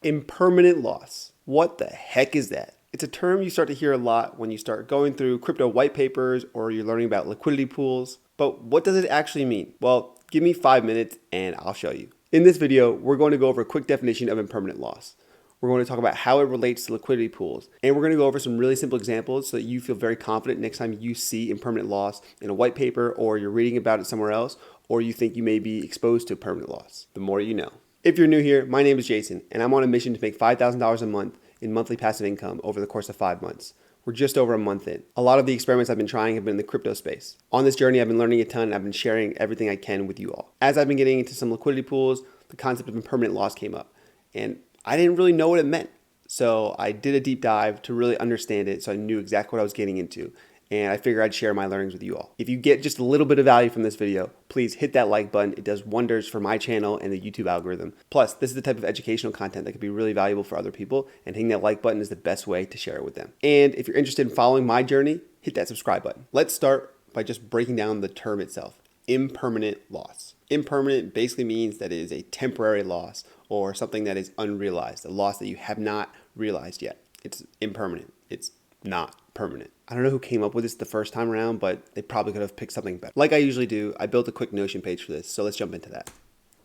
Impermanent loss. What the heck is that? It's a term you start to hear a lot when you start going through crypto white papers or you're learning about liquidity pools. But what does it actually mean? Well, give me 5 minutes and I'll show you. In this video, we're going to go over a quick definition of impermanent loss. We're going to talk about how it relates to liquidity pools. And we're going to go over some really simple examples so that you feel very confident next time you see impermanent loss in a white paper, or you're reading about it somewhere else, or you think you may be exposed to permanent loss. The more you know. If you're new here, my name is Jason, and I'm on a mission to make $5,000 a month in monthly passive income over the course of 5 months. We're just over a month in. A lot of the experiments I've been trying have been in the crypto space. On this journey, I've been learning a ton, and I've been sharing everything I can with you all. As I've been getting into some liquidity pools, the concept of impermanent loss came up, and I didn't really know what it meant. So I did a deep dive to really understand it so I knew exactly what I was getting into. And I figured I'd share my learnings with you all. If you get just a little bit of value from this video, please hit that like button. It does wonders for my channel and the YouTube algorithm. Plus, this is the type of educational content that could be really valuable for other people, and hitting that like button is the best way to share it with them. And if you're interested in following my journey, hit that subscribe button. Let's start by just breaking down the term itself. Impermanent loss. Impermanent basically means that it is a temporary loss or something that is unrealized, a loss that you have not realized yet. It's impermanent. It's not permanent. I don't know who came up with this the first time around, but they probably could have picked something better. Like I usually do, I built a quick Notion page for this, so let's jump into that.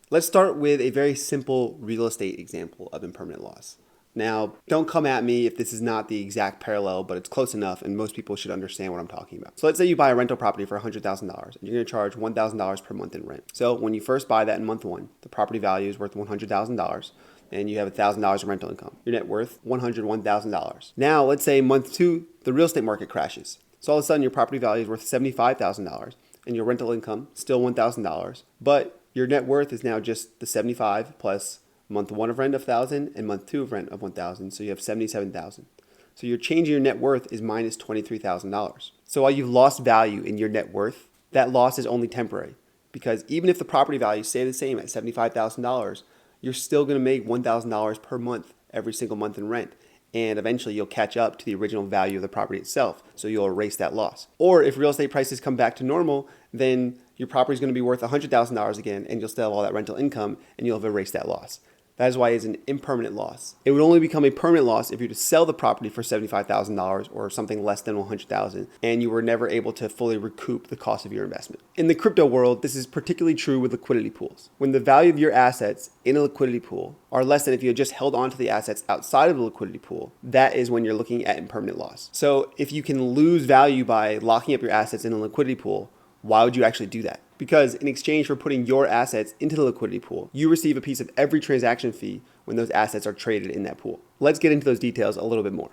Let's start with a very simple real estate example of impermanent loss. Now, don't come at me if this is not the exact parallel, but it's close enough and most people should understand what I'm talking about. So let's say you buy a rental property for $100,000 and you're going to charge $1,000 per month in rent. So when you first buy that in month one, the property value is worth $100,000 and you have $1,000 in rental income. Your net worth, $101,000. Now, let's say month two, the real estate market crashes. So all of a sudden your property value is worth $75,000 and your rental income, still $1,000, but your net worth is now just the 75 plus month one of rent of 1,000 and month two of rent of 1,000, so you have 77,000. So your change in your net worth is minus $23,000. So while you've lost value in your net worth, that loss is only temporary, because even if the property values stay the same at $75,000, you're still going to make $1,000 per month every single month in rent. And eventually you'll catch up to the original value of the property itself. So you'll erase that loss. Or if real estate prices come back to normal, then your property is going to be worth $100,000 again, and you'll still have all that rental income and you'll have erased that loss. That is why it's an impermanent loss. It would only become a permanent loss if you were to sell the property for $75,000 or something less than $100,000, and you were never able to fully recoup the cost of your investment. In the crypto world, this is particularly true with liquidity pools. When the value of your assets in a liquidity pool are less than if you had just held onto the assets outside of the liquidity pool, that is when you're looking at impermanent loss. So if you can lose value by locking up your assets in a liquidity pool, why would you actually do that? Because in exchange for putting your assets into the liquidity pool, you receive a piece of every transaction fee when those assets are traded in that pool. Let's get into those details a little bit more.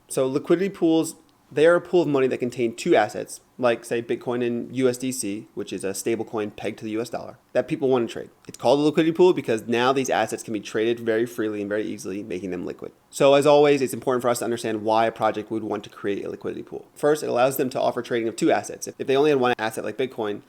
So liquidity pools, they are a pool of money that contain two assets, like say Bitcoin and USDC, which is a stable coin pegged to the US dollar, that people want to trade. It's called a liquidity pool because now these assets can be traded very freely and very easily, making them liquid. So as always, it's important for us to understand why a project would want to create a liquidity pool. First, it allows them to offer trading of two assets. If they only had one asset like Bitcoin,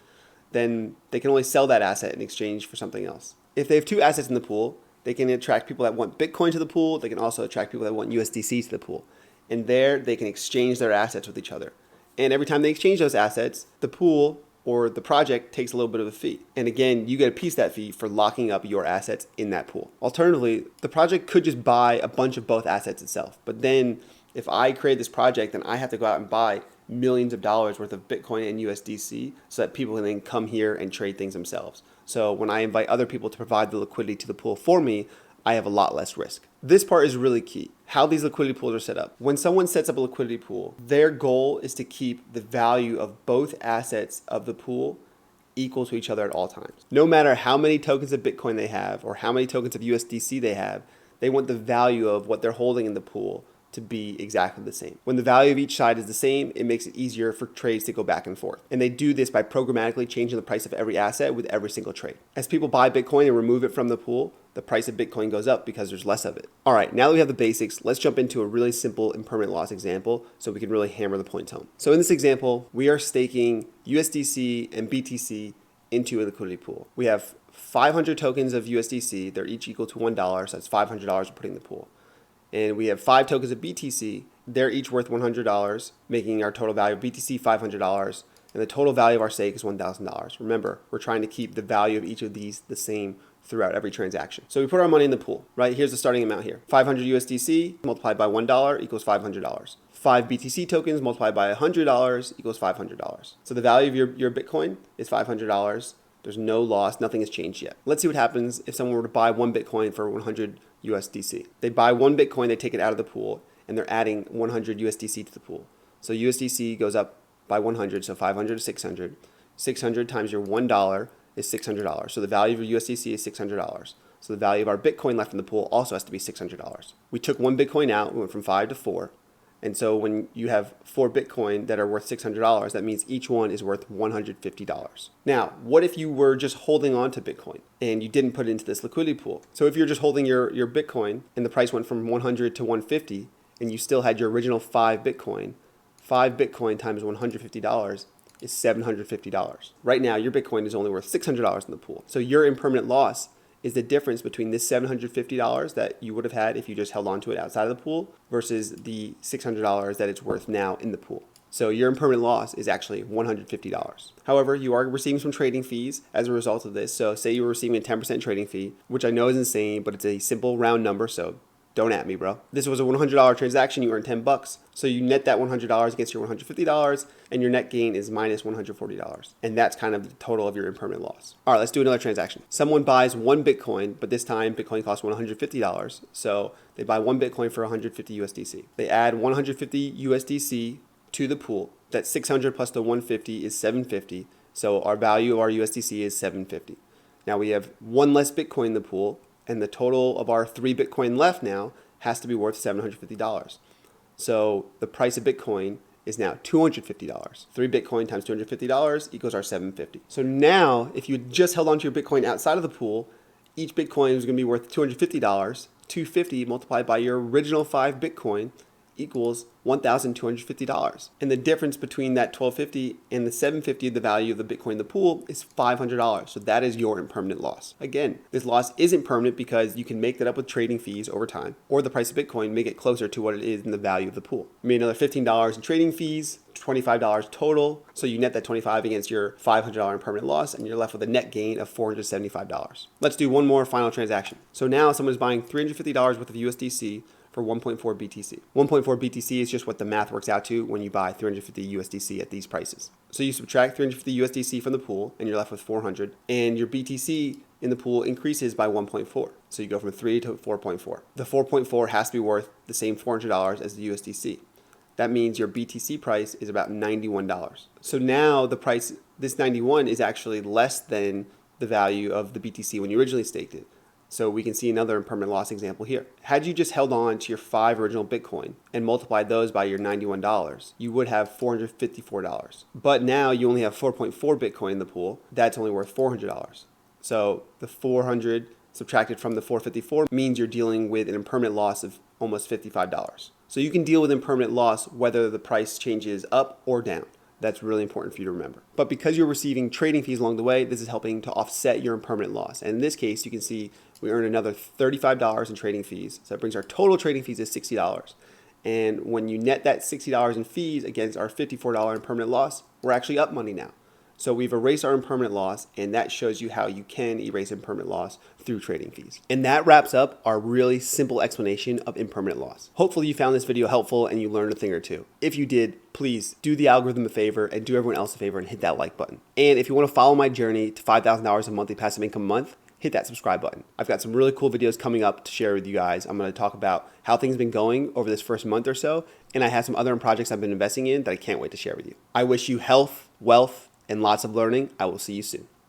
then they can only sell that asset in exchange for something else. If they have two assets in the pool, they can attract people that want Bitcoin to the pool. They can also attract people that want USDC to the pool. And there they can exchange their assets with each other. And every time they exchange those assets, the pool or the project takes a little bit of a fee. And again, you get a piece of that fee for locking up your assets in that pool. Alternatively, the project could just buy a bunch of both assets itself. But then if I create this project, then I have to go out and buy millions of dollars worth of Bitcoin and USDC so that people can then come here and trade things themselves. So when I invite other people to provide the liquidity to the pool for me, I have a lot less risk. This part is really key, how these liquidity pools are set up. When someone sets up a liquidity pool, their goal is to keep the value of both assets of the pool equal to each other at all times. No matter how many tokens of Bitcoin they have or how many tokens of USDC they have, they want the value of what they're holding in the pool to be exactly the same. When the value of each side is the same, it makes it easier for trades to go back and forth. And they do this by programmatically changing the price of every asset with every single trade. As people buy Bitcoin and remove it from the pool, the price of Bitcoin goes up because there's less of it. All right, now that we have the basics, let's jump into a really simple impermanent loss example so we can really hammer the points home. So in this example, we are staking USDC and BTC into a liquidity pool. We have 500 tokens of USDC. They're each equal to $1, so that's $500 we're putting in the pool. And we have 5 tokens of BTC. They're each worth $100, making our total value of BTC $500. And the total value of our stake is $1,000. Remember, we're trying to keep the value of each of these the same throughout every transaction. So we put our money in the pool, right? Here's the starting amount here. 500 USDC multiplied by $1 equals $500. 5 BTC tokens multiplied by $100 equals $500. So the value of your Bitcoin is $500. There's no loss. Nothing has changed yet. Let's see what happens if someone were to buy one Bitcoin for 100 USDC. They buy one Bitcoin, they take it out of the pool, and they're adding 100 USDC to the pool. So USDC goes up by 100, so 500 to 600. 600 times your $1 is $600. So the value of your USDC is $600. So the value of our Bitcoin left in the pool also has to be $600. We took one Bitcoin out, we went from 5 to 4. And so when you have 4 Bitcoin that are worth $600, that means each one is worth $150. Now, what if you were just holding on to Bitcoin and you didn't put it into this liquidity pool? So if you're just holding your Bitcoin and the price went from 100 to 150 and you still had your original 5 Bitcoin times $150 is $750. Right now, your Bitcoin is only worth $600 in the pool. So your impermanent loss is the difference between this $750 that you would have had if you just held on to it outside of the pool versus the $600 that it's worth now in the pool. So your impermanent loss is actually $150. However, you are receiving some trading fees as a result of this. So say you were receiving a 10% trading fee, which I know is insane, but it's a simple round number, so don't at me, bro. This was a $100 transaction, you earned $10. So you net that $100 against your $150, and your net gain is minus $140. And that's kind of the total of your impermanent loss. All right, let's do another transaction. Someone buys one Bitcoin, but this time Bitcoin costs $150. So they buy one Bitcoin for 150 USDC. They add 150 USDC to the pool. That 600 plus the 150 is 750. So our value of our USDC is 750. Now we have one less Bitcoin in the pool, and the total of our 3 Bitcoin left now has to be worth $750. So the price of Bitcoin is now $250. 3 Bitcoin times $250 equals our 750. So now, if you just held onto your Bitcoin outside of the pool, each Bitcoin is going to be worth $250. 250 multiplied by your original 5 Bitcoin equals $1,250. And the difference between that $1,250 and the $750, the value of the Bitcoin in the pool, is $500. So that is your impermanent loss. Again, this loss isn't permanent because you can make that up with trading fees over time, or the price of Bitcoin may get closer to what it is in the value of the pool. You made another $15 in trading fees, $25 total. So you net that $25 against your $500 impermanent loss, and you're left with a net gain of $475. Let's do one more final transaction. So now someone is buying $350 worth of USDC for 1.4 BTC. 1.4 BTC is just what the math works out to when you buy 350 USDC at these prices. So you subtract 350 USDC from the pool and you're left with 400, and your BTC in the pool increases by 1.4. So you go from 3 to 4.4. The 4.4 has to be worth the same $400 as the USDC. That means your BTC price is about $91. So now the price, this 91 is actually less than the value of the BTC when you originally staked it. So we can see another impermanent loss example here. Had you just held on to your 5 original Bitcoin and multiplied those by your $91, you would have $454. But now you only have 4.4 Bitcoin in the pool. That's only worth $400. So the 400 subtracted from the 454 means you're dealing with an impermanent loss of almost $55. So you can deal with impermanent loss whether the price changes up or down. That's really important for you to remember. But because you're receiving trading fees along the way, this is helping to offset your impermanent loss. And in this case, you can see we earn another $35 in trading fees. So that brings our total trading fees to $60. And when you net that $60 in fees against our $54 impermanent loss, we're actually up money now. So we've erased our impermanent loss, and that shows you how you can erase impermanent loss through trading fees. And that wraps up our really simple explanation of impermanent loss. Hopefully you found this video helpful and you learned a thing or two. If you did, please do the algorithm a favor and do everyone else a favor and hit that like button. And if you want to follow my journey to $5,000 in monthly passive income a month, hit that subscribe button. I've got some really cool videos coming up to share with you guys. I'm going to talk about how things have been going over this first month or so, and I have some other projects I've been investing in that I can't wait to share with you. I wish you health, wealth, and lots of learning. I will see you soon.